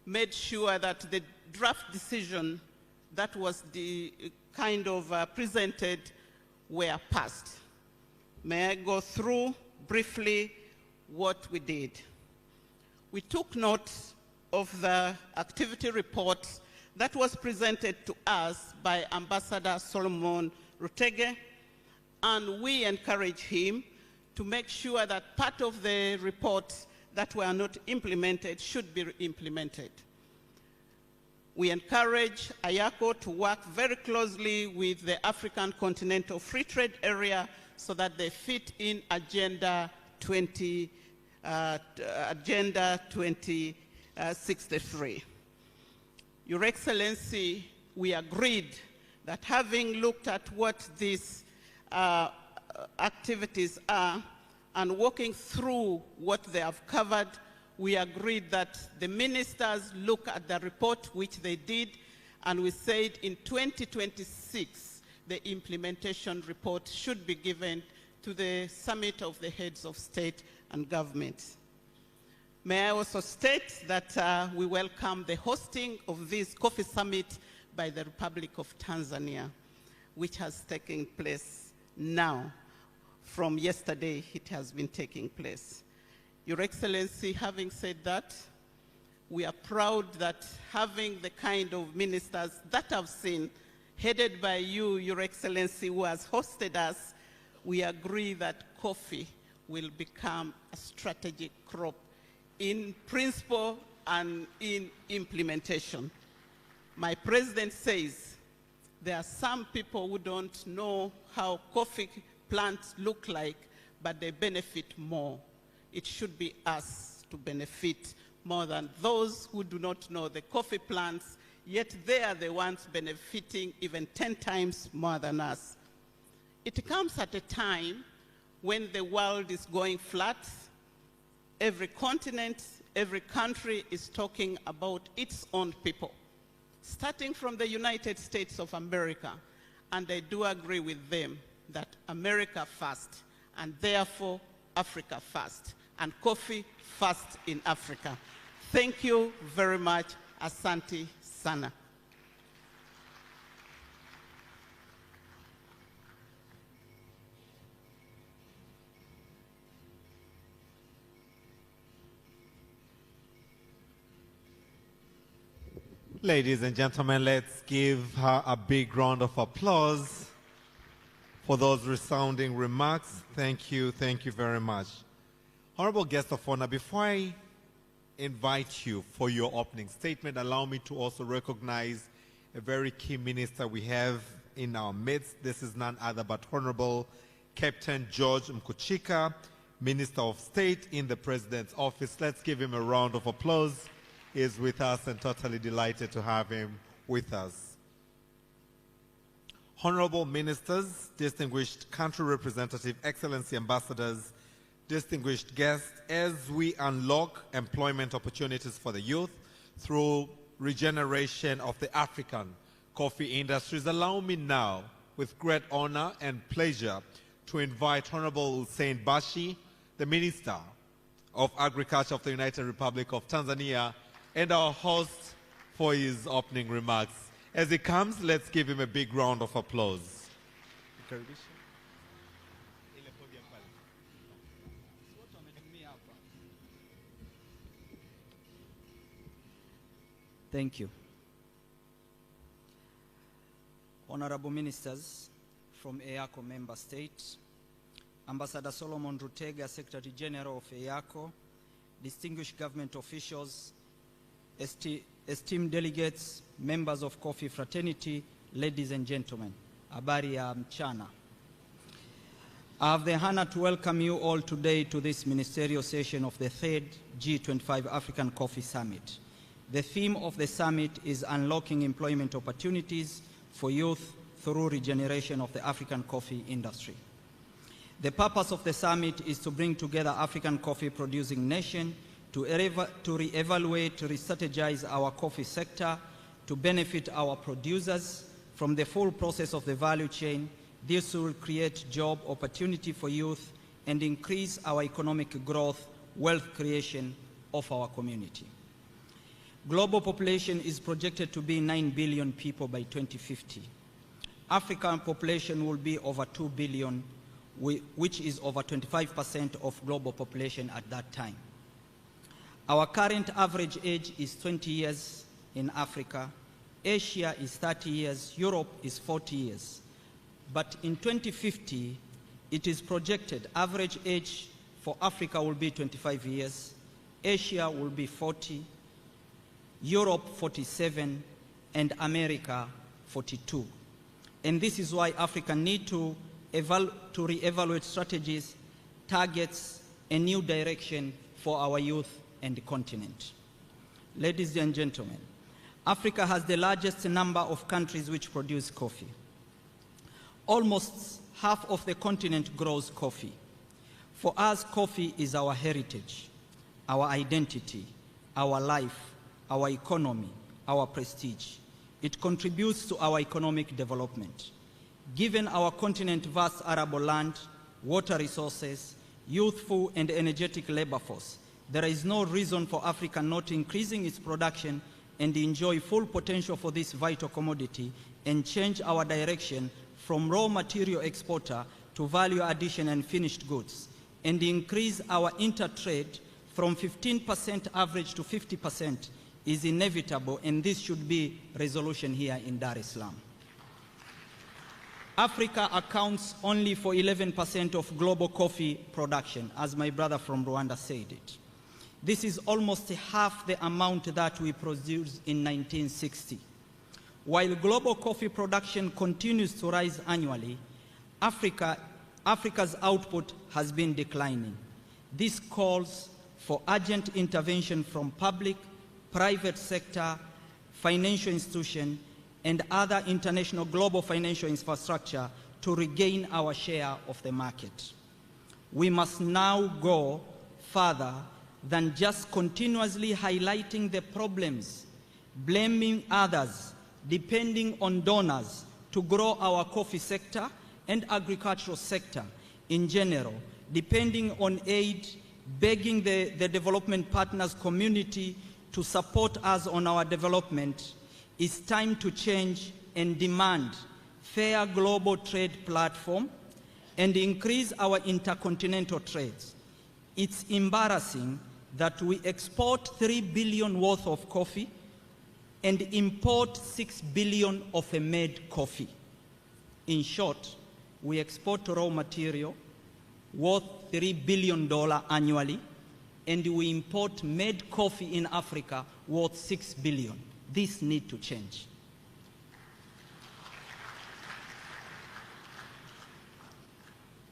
H: made sure that the draft decision that was presented were passed. May I go through briefly what we did? We took note of the activity report that was presented to us by Ambassador Solomon Rutege, and we encouraged him to make sure that part of the reports that were not implemented should be implemented. We encourage IACO to work very closely with the African Continental Free Trade Area so that they fit in Agenda Agenda 2063. Your Excellency, we agreed that having looked at what these activities are and walking through what they have covered, we agreed that the ministers look at the report, which they did, and we said in 2026, the implementation report should be given to the Summit of the Heads of State and Government. May I also state that we welcome the hosting of this coffee summit by the Republic of Tanzania, which has taken place now. From yesterday, it has been taking place. Your Excellency, having said that, we are proud that having the kind of ministers that I've seen, headed by you, Your Excellency, who has hosted us, we agree that coffee will become a strategic crop in principle and in implementation. My president says there are some people who don't know how coffee plants look like, but they benefit more. It should be us to benefit more than those who do not know the coffee plants, yet they are the ones benefiting even 10 times more than us. It comes at a time when the world is going flat. Every continent, every country is talking about its own people, starting from the United States of America. And I do agree with them that America first, and therefore Africa first, and coffee first in Africa. Thank you very much. Asante sana.
D: Ladies and gentlemen, let's give her a big round of applause for those resounding remarks. Thank you very much. Honorable guest of honor, before I invite you for your opening statement, allow me to also recognize a very key minister we have in our midst. This is none other but Honorable Captain George Mkuchika, Minister of State in the President's Office. Let's give him a round of applause. He is with us and totally delighted to have him with us. Honorable ministers, distinguished country representative, excellency ambassadors, distinguished guests, as we unlock employment opportunities for the youth through regeneration of the African coffee industries, allow me now, with great honor and pleasure, to invite Honorable Hussein Bashi, the Minister of Agriculture of the United Republic of Tanzania, and our host for his opening remarks. As he comes, let's give him a big round of applause.
I: Thank you. Honorable ministers from IACO member states, Ambassador Solomon Rutega, Secretary General of IACO, distinguished government officials, esteemed delegates, members of Coffee Fraternity, ladies and gentlemen, habari ya mchana. I have the honor to welcome you all today to this ministerial session of the 3rd G25 African Coffee Summit. The theme of the summit is unlocking employment opportunities for youth through regeneration of the African coffee industry. The purpose of the summit is to bring together African coffee producing nations to re-evaluate, re-strategize our coffee sector, to benefit our producers from the full process of the value chain. This will create job opportunity for youth and increase our economic growth, wealth creation of our community. Global population is projected to be 9 billion people by 2050. African population will be over 2 billion, which is over 25% of global population at that time. Our current average age is 20 years in Africa. Asia is 30 years, Europe is 40 years. But in 2050, it is projected average age for Africa will be 25 years, Asia will be 40, Europe 47, and America 42. And this is why Africa needs to re-evaluate strategies, targets, a new direction for our youth and the continent. Ladies and gentlemen, Africa has the largest number of countries which produce coffee. Almost half of the continent grows coffee. For us, coffee is our heritage, our identity, our life, our economy, our prestige. It contributes to our economic development. Given our continent's vast arable land, water resources, youthful and energetic labor force, there is no reason for Africa not increasing its production and enjoy full potential for this vital commodity and change our direction from raw material exporter to value addition and finished goods, and increase our intertrade from 15% average to 50% is inevitable, and this should be resolution here in Dar es Salaam. Africa accounts only for 11% of global coffee production, as my brother from Rwanda said it. This is almost half the amount that we produced in 1960. While global coffee production continues to rise annually, Africa's output has been declining. This calls for urgent intervention from public, private sector, financial institutions, and other international global financial infrastructure to regain our share of the market. We must now go further than just continuously highlighting the problems, blaming others, depending on donors to grow our coffee sector and agricultural sector in general, depending on aid, begging the development partners community to support us on our development. It's time to change and demand fair global trade platform and increase our intercontinental trades. It's embarrassing that we export 3 billion worth of coffee and import 6 billion of a made coffee. In short, we export raw material worth $3 billion annually, and we import made coffee in Africa worth 6 billion. This needs to change.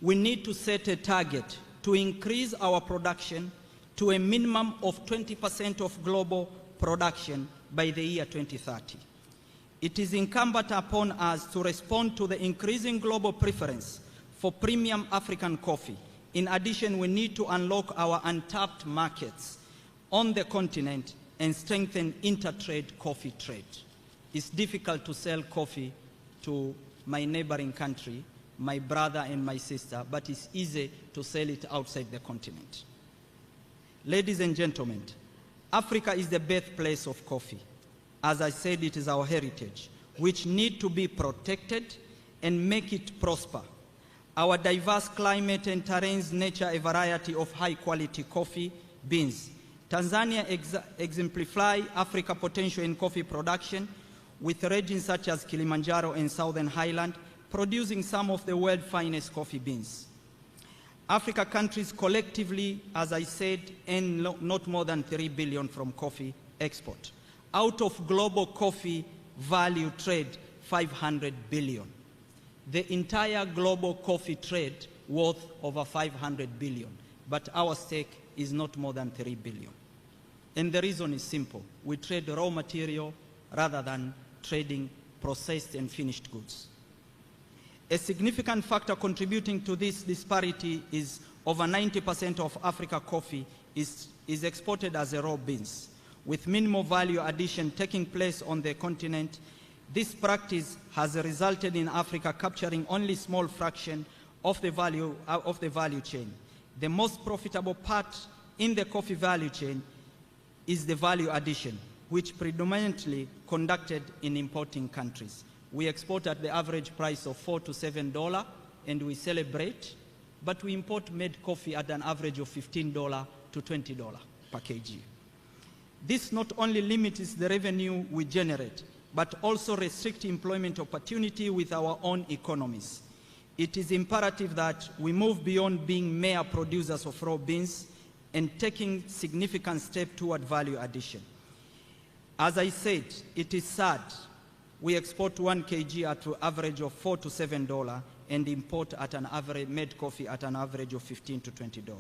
I: We need to set a target to increase our production to a minimum of 20% of global production by the year 2030. It is incumbent upon us to respond to the increasing global preference for premium African coffee. In addition, we need to unlock our untapped markets on the continent and strengthen intertrade coffee trade. It's difficult to sell coffee to my neighboring country, my brother and my sister, but it's easy to sell it outside the continent. Ladies and gentlemen, Africa is the birthplace of coffee. As I said, it is our heritage, which need to be protected and make it prosper. Our diverse climate and terrains nurture a variety of high-quality coffee beans. Tanzania exemplify Africa's potential in coffee production, with regions such as Kilimanjaro and Southern Highland producing some of the world's finest coffee beans. Africa countries collectively, as I said, earn not more than 3 billion from coffee export. Out of global coffee value trade, 500 billion. The entire global coffee trade worth over 500 billion, but our stake is not more than 3 billion. And the reason is simple. We trade raw material rather than trading processed and finished goods. A significant factor contributing to this disparity is over 90% of Africa coffee is exported as a raw beans, with minimal value addition taking place on the continent. This practice has resulted in Africa capturing only a small fraction of the value chain. The most profitable part in the coffee value chain is the value addition, which predominantly conducted in importing countries. We export at the average price of $4 to $7, and we celebrate, but we import made coffee at an average of $15 to $20 per kg. This not only limits the revenue we generate, but also restricts employment opportunity with our own economies. It is imperative that we move beyond being mere producers of raw beans and taking significant steps toward value addition. As I said, it is sad we export 1 kg at an average of $4 to $7 and import at an average made coffee at an average of $15 to $20.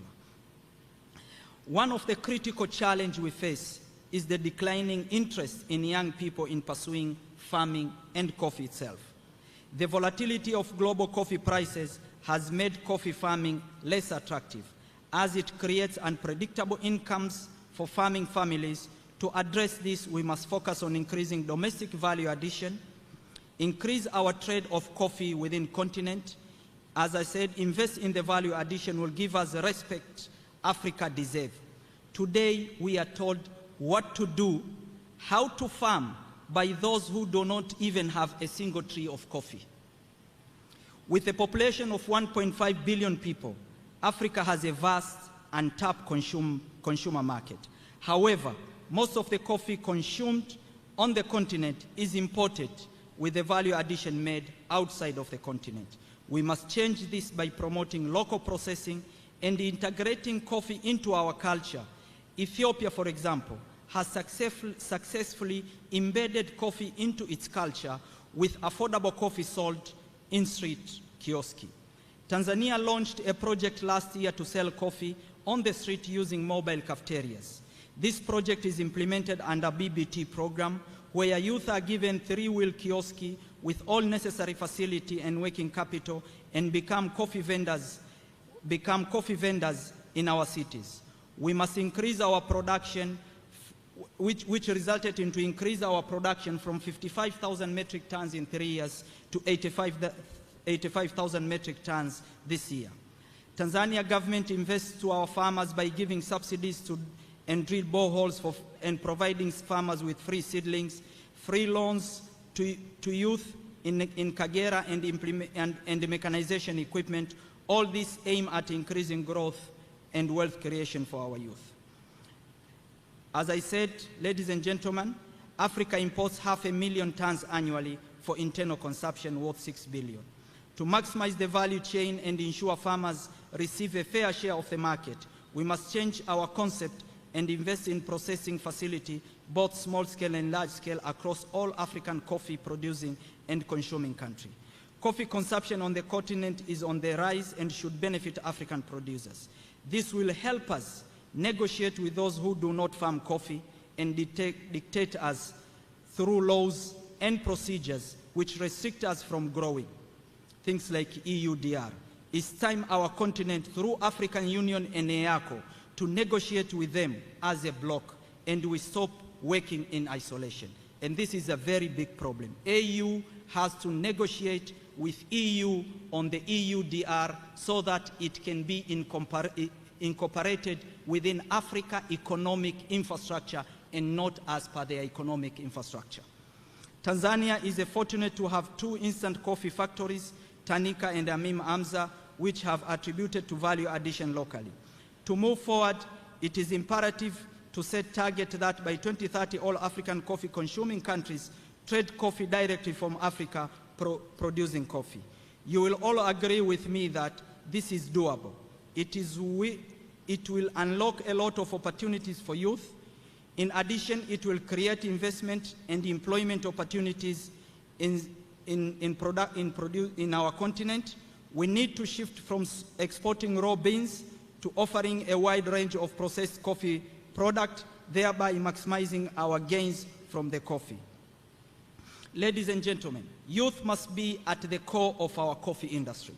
I: One of the critical challenges we face is the declining interest in young people in pursuing farming and coffee itself. The volatility of global coffee prices has made coffee farming less attractive, as it creates unpredictable incomes for farming families. To address this, we must focus on increasing domestic value addition, increase our trade of coffee within continent. As I said, invest in the value addition will give us the respect Africa deserves. Today, we are told what to do, how to farm by those who do not even have a single tree of coffee. With a population of 1.5 billion people, Africa has a vast untapped consumer market. However, most of the coffee consumed on the continent is imported, with the value addition made outside of the continent. We must change this by promoting local processing and integrating coffee into our culture. Ethiopia, for example, has successfully embedded coffee into its culture with affordable coffee sold in street kiosks. Tanzania launched a project last year to sell coffee on the street using mobile cafeterias. This project is implemented under BBT program, where youth are given 3-wheel kiosks with all necessary facility and working capital and become coffee vendors in our cities. We must increase our production, which resulted into increase our production from 55,000 metric tons in 3 years to 85,000 metric tons this year. Tanzania government invests to our farmers by giving subsidies to and drill boreholes and providing farmers with free seedlings, free loans to youth in Kagera and mechanization equipment. All this aim at increasing growth and wealth creation for our youth. As I said, ladies and gentlemen, Africa imports 500,000 tons annually for internal consumption worth 6 billion. To maximize the value chain and ensure farmers receive a fair share of the market, we must change our concept and invest in processing facility, both small scale and large scale, across all African coffee producing and consuming countries. Coffee consumption on the continent is on the rise and should benefit African producers. This will help us negotiate with those who do not farm coffee and dictate us through laws and procedures which restrict us from growing. Things like EUDR. It's time our continent, through African Union and IACO, to negotiate with them as a bloc, and we stop working in isolation. And this is a very big problem. AU has to negotiate with EU on the EUDR so that it can be incorporated within Africa economic infrastructure and not as per their economic infrastructure. Tanzania is fortunate to have 2 instant coffee factories, Tanika and Amim Amza, which have attributed to value addition locally. To move forward, it is imperative to set target that by 2030 all African coffee consuming countries trade coffee directly from Africa producing coffee. You will all agree with me that this is doable. It will unlock a lot of opportunities for youth. In addition, it will create investment and employment opportunities in our continent. We need to shift from exporting raw beans to offering a wide range of processed coffee product, thereby maximizing our gains from the coffee. Ladies and gentlemen, youth must be at the core of our coffee industry.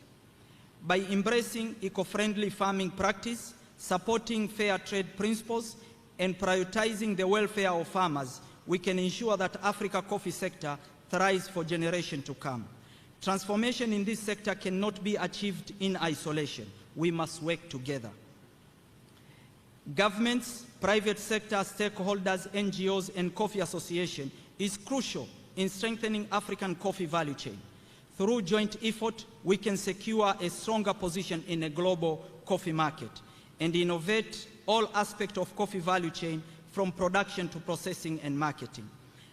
I: By embracing eco-friendly farming practice, supporting fair trade principles, and prioritizing the welfare of farmers, we can ensure that Africa coffee sector thrives for generations to come. Transformation in this sector cannot be achieved in isolation. We must work together. Governments, private sector, stakeholders, NGOs, and coffee associations is crucial in strengthening African coffee value chain. Through joint effort, we can secure a stronger position in a global coffee market and innovate all aspects of coffee value chain from production to processing and marketing.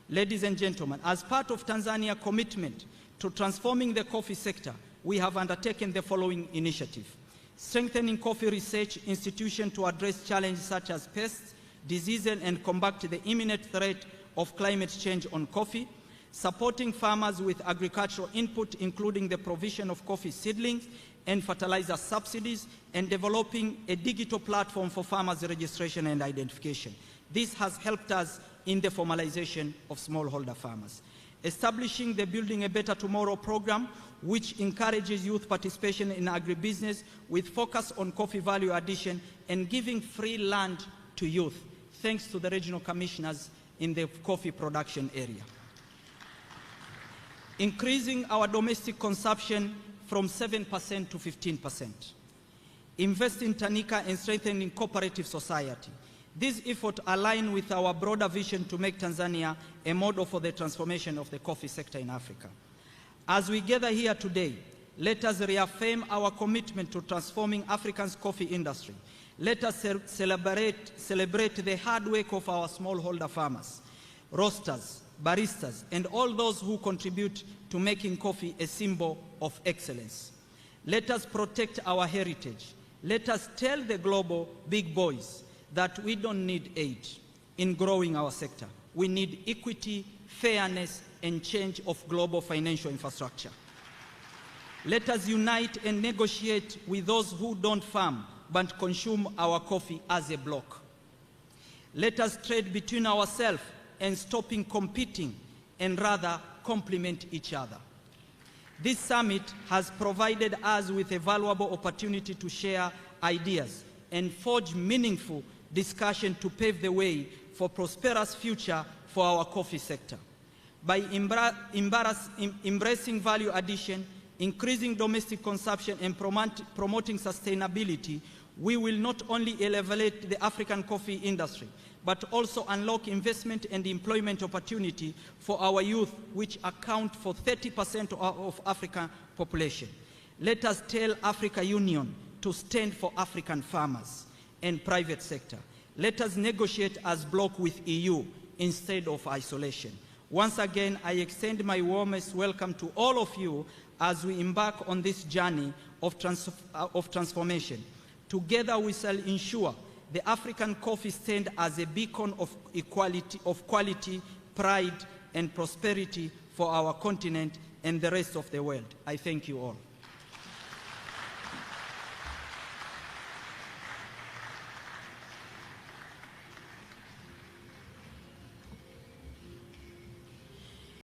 I: Ladies and gentlemen, as part of Tanzania's commitment to transforming the coffee sector, we have undertaken the following initiative. Strengthening coffee research institutions to address challenges such as pests, diseases, and combat the imminent threat of climate change on coffee. Supporting farmers with agricultural input, including the provision of coffee seedlings and fertilizer subsidies, and developing a digital platform for farmers' registration and identification. This has helped us in the formalization of smallholder farmers. Establishing the Building a Better Tomorrow program, which encourages youth participation in agribusiness with focus on coffee value addition and giving free land to youth, thanks to the regional commissioners in the coffee production area. Increasing our domestic consumption from 7% to 15%. Invest in Tanika and strengthening cooperative society. These efforts align with our broader vision to make Tanzania a model for the transformation of the coffee sector in Africa. As we gather here today, let us reaffirm our commitment to transforming Africa's coffee industry. Let us celebrate the hard work of our smallholder farmers, roasters, baristas, and all those who contribute to making coffee a symbol of excellence. Let us protect our heritage. Let us tell the global big boys that we don't need aid in growing our sector. We need equity, fairness, and change of global financial infrastructure. Let us unite and negotiate with those who don't farm but consume our coffee as a bloc. Let us trade between ourselves and stopping competing and rather complement each other. This summit has provided us with a valuable opportunity to share ideas and forge meaningful discussion to pave the way for prosperous future for our coffee sector. By embracing value addition, increasing domestic consumption, and promoting sustainability, we will not only elevate the African coffee industry, but also unlock investment and employment opportunity for our youth, which account for 30% of African population. Let us tell Africa Union to stand for African farmers and private sector. Let us negotiate as bloc with EU instead of isolation. Once again, I extend my warmest welcome to all of you as we embark on this journey of transformation. Together we shall ensure the African coffee stand as a beacon of equality, of quality, pride, and prosperity for our continent and the rest of the world. I thank you all.